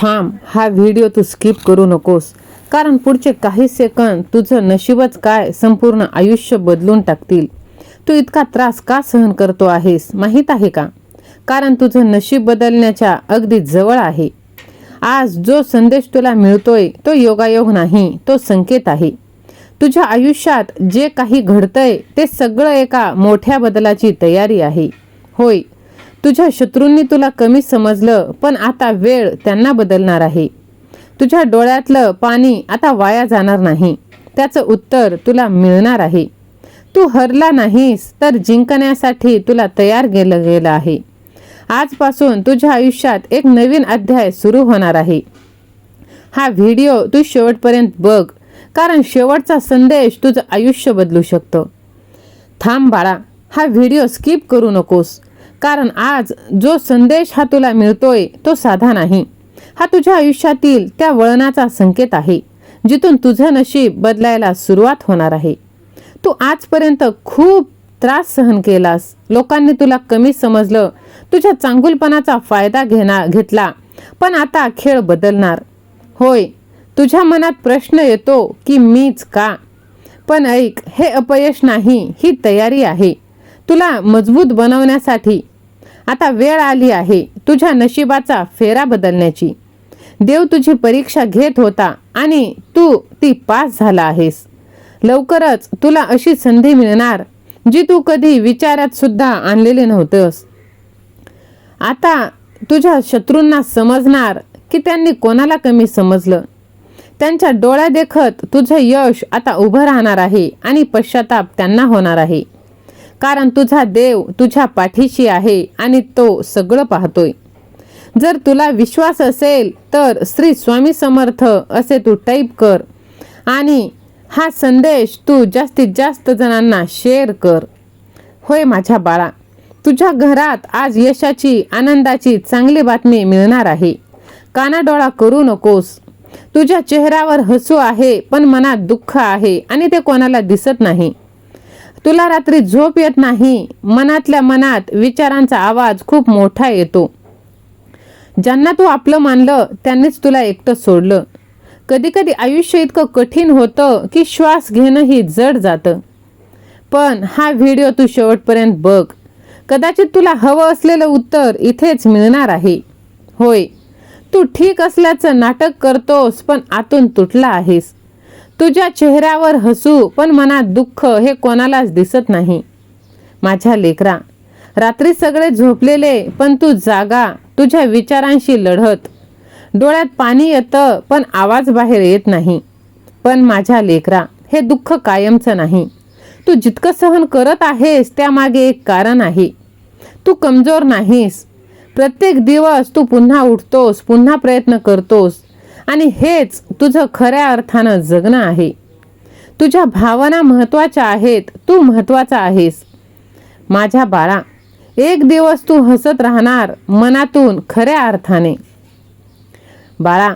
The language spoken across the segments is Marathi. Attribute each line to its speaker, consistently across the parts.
Speaker 1: थांब, हा व्हिडिओ तू स्किप करू नकोस, कारण पुढचे काही सेकंद तुझं नशीबच काय संपूर्ण आयुष्य बदलून टाकतील. तू इतका त्रास का सहन करतो आहेस माहीत आहे का? कारण तुझं नशीब बदलण्याच्या अगदी जवळ आहे. आज जो संदेश तुला मिळतोय तो योगायोग नाही, तो संकेत आहे. तुझ्या आयुष्यात जे काही घडतंय ते सगळं एका मोठ्या बदलाची तयारी आहे. होय, तुझ्या शत्रूंनी तुला कमी समजलं, पण आता वेळ त्यांना बदलणार आहे. तुझ्या डोळ्यातलं पाणी आता वाया जाणार नाही, त्याचं उत्तर तुला मिळणार आहे. तू हरला नाहीस, तर जिंकण्यासाठी तुला तयार केलं गेलं आहे. आजपासून तुझ्या आयुष्यात एक नवीन अध्याय सुरू होणार आहे. हा व्हिडिओ तू शेवटपर्यंत बघ, कारण शेवटचा संदेश तुझं आयुष्य बदलू शकतो. थांब बाळा, हा व्हिडिओ स्किप करू नकोस, कारण आज जो संदेश हा तुला मिळतोय तो साधा नाही. हा तुझ्या आयुष्यातील त्या वळणाचा संकेत आहे, जिथून तुझं नशीब बदलायला सुरुवात होणार आहे. तू आजपर्यंत खूप त्रास सहन केलास, लोकांनी तुला कमी समजलं, तुझ्या चांगुलपणाचा फायदा घेतला, पण आता खेळ बदलणार. होय, तुझ्या मनात प्रश्न येतो की मीच का? पण ऐक, हे अपयश नाही, ही तयारी आहे तुला मजबूत बनवण्यासाठी. आता वेळ आली आहे तुझ्या नशिबाचा फेरा बदलण्याची. देव तुझी परीक्षा घेत होता आणि तू ती पास झाला आहेस. लवकरच तुला अशी संधी मिळणार जी तू कधी विचारात सुद्धा आणलेली नव्हतंस. आता तुझ्या शत्रूंना समजणार की त्यांनी कोणाला कमी समजलं. त्यांच्या डोळ्यादेखत तुझं यश आता उभं राहणार आहे आणि पश्चाताप त्यांना होणार आहे. कारण तुझा देव तुझ्या पाठीशी आहे आणि तो सगळं पाहतोय. जर तुला विश्वास असेल तर श्री स्वामी समर्थ असे तू टाईप कर आणि हा संदेश तू जास्तीत जास्त जणांना शेअर कर. होय माझ्या बाळा, तुझ्या घरात आज यशाची, आनंदाची चांगली बातमी मिळणार आहे. कानाडोळा करू नकोस. तुझ्या चेहऱ्यावर हसू आहे, पण मनात दुःख आहे आणि ते कोणाला दिसत नाही. तुला रात्री झोप येत नाही, मनातल्या मनात विचारांचा आवाज खूप मोठा येतो. ज्यांना तू आपलं मानलं त्यांनीच तुला एकटं सोडलं. कधी कधी आयुष्य इतकं कठीण होतं की श्वास घेणंही जड जातं. पण हा व्हिडिओ तू शेवटपर्यंत बघ. कदाचित तुला हवं असलेलं उत्तर इथेच मिळणार आहे. होय, तू ठीक असल्याचं नाटक करतोस, पण आतून तुटला आहेस. तुझ्या चेहऱ्यावर हसू पण मनात दुःख हे कोणालाच दिसत नाही. माझ्या लेकरा, रात्री सगळे झोपलेले पण तू जागा, तुझ्या विचारांशी लढत. डोळ्यात पाणी येतं पण आवाज बाहेर येत नाही. पण माझ्या लेकरा, हे दुःख कायमचं नाही. तू जितकं सहन करत आहेस त्यामागे एक कारण आहे. तू कमजोर नाहीस. प्रत्येक दिवस तू पुन्हा उठतोस, पुन्हा प्रयत्न करतोस आणि हेच तुझं खऱ्या अर्थानं जगणं आहे. तुझ्या भावना महत्त्वाच्या आहेत, तू महत्त्वाचा आहेस. माझ्या बाळा, एक दिवस तू हसत राहणार मनातून, खऱ्या अर्थाने. बाळा,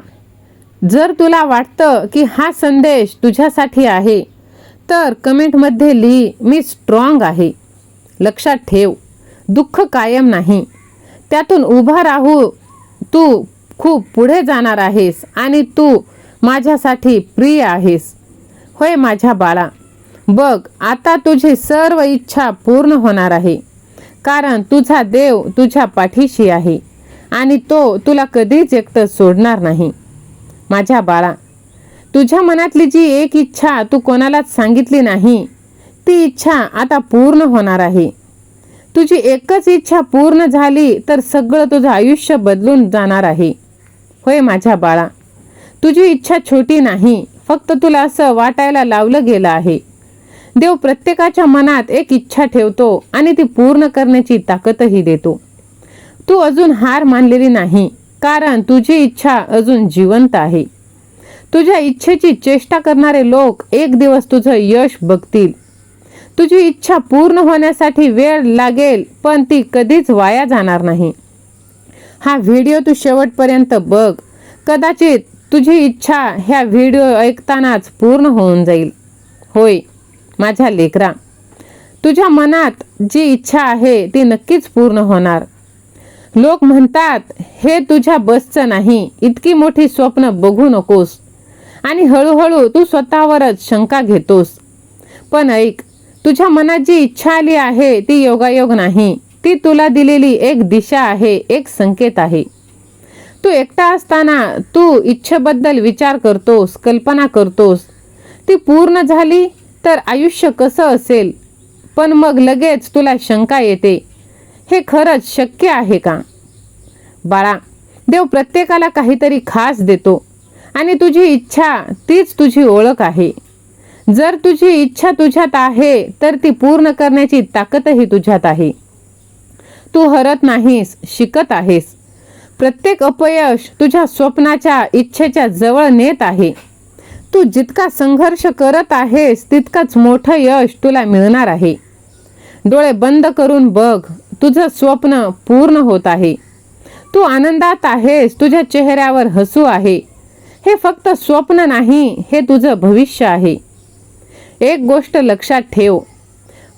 Speaker 1: जर तुला वाटतं की हा संदेश तुझ्यासाठी आहे तर कमेंटमध्ये लिही, मी स्ट्रॉंग आहे. लक्षात ठेव, दुःख कायम नाही, त्यातून उभा राहू तू खूप पुढे जाणार आहेस आणि तू माझ्यासाठी प्रिय आहेस. होय माझ्या बाळा, बघ, आता तुझी सर्व इच्छा पूर्ण होणार आहे. कारण तुझा देव तुझ्या पाठीशी आहे आणि तो तुला कधीच एकटं सोडणार नाही. माझ्या बाळा, तुझ्या मनातली जी एक इच्छा तू कोणालाच सांगितली नाही, ती इच्छा आता पूर्ण होणार आहे. तुझी एकच इच्छा पूर्ण झाली तर सगळं तुझं आयुष्य बदलून जाणार आहे. होय माझ्या बाळा, तुझी इच्छा छोटी नाही, फक्त तुला असं वाटायला लावलं गेलं आहे. देव प्रत्येकाच्या मनात एक इच्छा ठेवतो आणि ती पूर्ण करण्याची ताकदही देतो. तू अजून हार मानलेली नाही, कारण तुझी इच्छा अजून जिवंत आहे. तुझ्या इच्छेची चेष्टा करणारे लोक एक दिवस तुझं यश बघतील. तुझी इच्छा पूर्ण होण्यासाठी वेळ लागेल, पण ती कधीच वाया जाणार नाही. हा व्हिडिओ तू शेवटपर्यंत बघ. कदाचित तुझी इच्छा ह्या व्हिडिओ ऐकतानाच पूर्ण होऊन जाईल. होय माझ्या लेकरा, तुझ्या मनात जी इच्छा आहे ती नक्कीच पूर्ण होणार. लोक म्हणतात हे तुझ्या बसचं नाही, इतकी मोठी स्वप्न बघू नकोस, आणि हळूहळू तू स्वतःवरच शंका घेतोस. पण ऐक, तुझ्या मनात जी इच्छा आली आहे ती योगायोग नाही, ती तुला दिलेली एक दिशा आहे, एक संकेत आहे. तू एकटा असताना तू इच्छेबद्दल विचार करतोस, कल्पना करतोस. ती पूर्ण झाली तर आयुष्य कसं असेल, पण मग लगेच तुला शंका येते, हे खरंच शक्य आहे का? बाळा, देव प्रत्येकाला काहीतरी खास देतो आणि तुझी इच्छा तीच तुझी ओळख आहे. जर तुझी इच्छा तुझ्यात आहे तर ती पूर्ण करण्याची ताकदही तुझ्यात आहे. तू हरत नाहीस, शिकत आहेस. प्रत्येक अपयश तुझ्या स्वप्नाच्या इच्छेच्या जवळ नेत आहे. तू जितका संघर्ष करत आहेस तितकंच मोठं यश तुला मिळणार आहे. डोळे बंद करून बघ, तुझं स्वप्न पूर्ण होत आहे. तू आनंदात आहेस, तुझ्या चेहऱ्यावर हसू आहे. हे फक्त स्वप्न नाही, हे तुझं भविष्य आहे. एक गोष्ट लक्षात ठेव,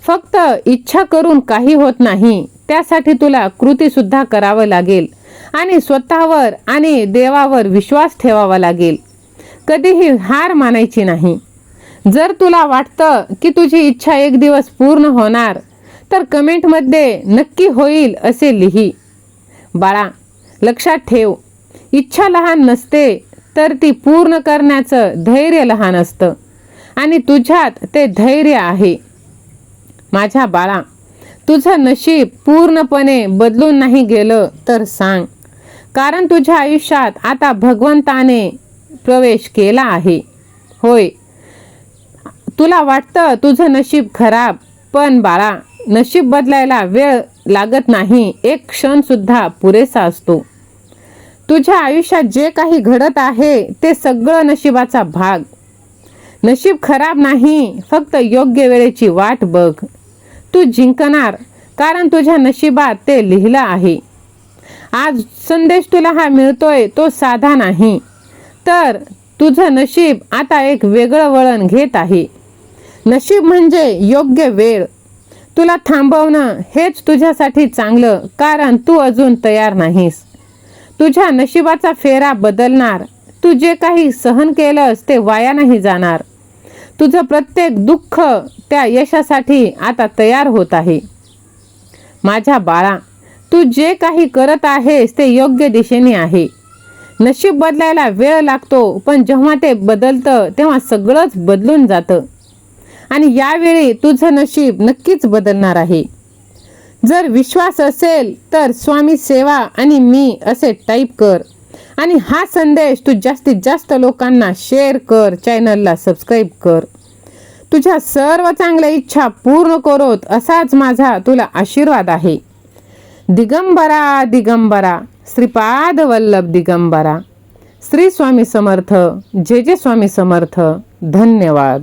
Speaker 1: फक्त इच्छा करून काही होत नाही, त्यासाठी तुला कृतीसुद्धा करावं लागेल आणि स्वतःवर आणि देवावर विश्वास ठेवावा लागेल. कधीही हार मानायची नाही. जर तुला वाटतं की तुझी इच्छा एक दिवस पूर्ण होणार तर कमेंटमध्ये नक्की होईल असे लिही. बाळा, लक्षात ठेव, इच्छा लहान नसते तर ती पूर्ण करण्याचं धैर्य लहान असतं आणि तुझ्यात ते धैर्य आहे. माझ्या बाळा, तुझं नशीब पूर्णपणे बदलून नाही गेलं तर सांग, कारण तुझ्या आयुष्यात आता भगवंताने प्रवेश केला आहे. होय, तुला वाटतं तुझं नशीब खराब, पण बाळा, नशीब बदलायला वेळ लागत नाही, एक क्षणसुद्धा पुरेसा असतो. तुझ्या आयुष्यात जे काही घडत आहे ते सगळं नशिबाचा भाग. नशीब खराब नाही, फक्त योग्य वेळेची वाट बघ. तू जिंकणार, कारण तुझ्या नशिबात ते लिहिलं आहे. आज संदेश तुला हा मिळतोय तो साधा नाही, तर तुझं नशीब आता एक वेगळं वळण घेत आहे. नशीब म्हणजे योग्य वेळ. तुला थांबवणं हेच तुझ्यासाठी चांगलं, कारण तू अजून तयार नाहीस. तुझ्या नशिबाचा फेरा बदलणार. तू जे काही सहन केलंस ते वाया नाही जाणार. तुझं प्रत्येक दुःख त्या यशासाठी आता तयार होत आहे. माझ्या बाळा, तू जे काही करत आहेस ते योग्य दिशेने आहे. नशीब बदलायला वेळ लागतो, पण जेव्हा ते बदलतं तेव्हा सगळंच बदलून जातं आणि यावेळी तुझं नशीब नक्कीच बदलणार आहे. जर विश्वास असेल तर स्वामी सेवा आणि मी असे टाईप कर आणि हा संदेश तू जास्तीत जास्त लोकांना शेअर कर, चॅनलला सबस्क्राईब कर. तुझ्या सर्व चांगल्या इच्छा पूर्ण करोत असाच माझा तुला आशीर्वाद आहे. दिगंबरा दिगंबरा, श्रीपाद वल्लभ दिगंबरा. श्री स्वामी समर्थ. जे जे स्वामी समर्थ. धन्यवाद.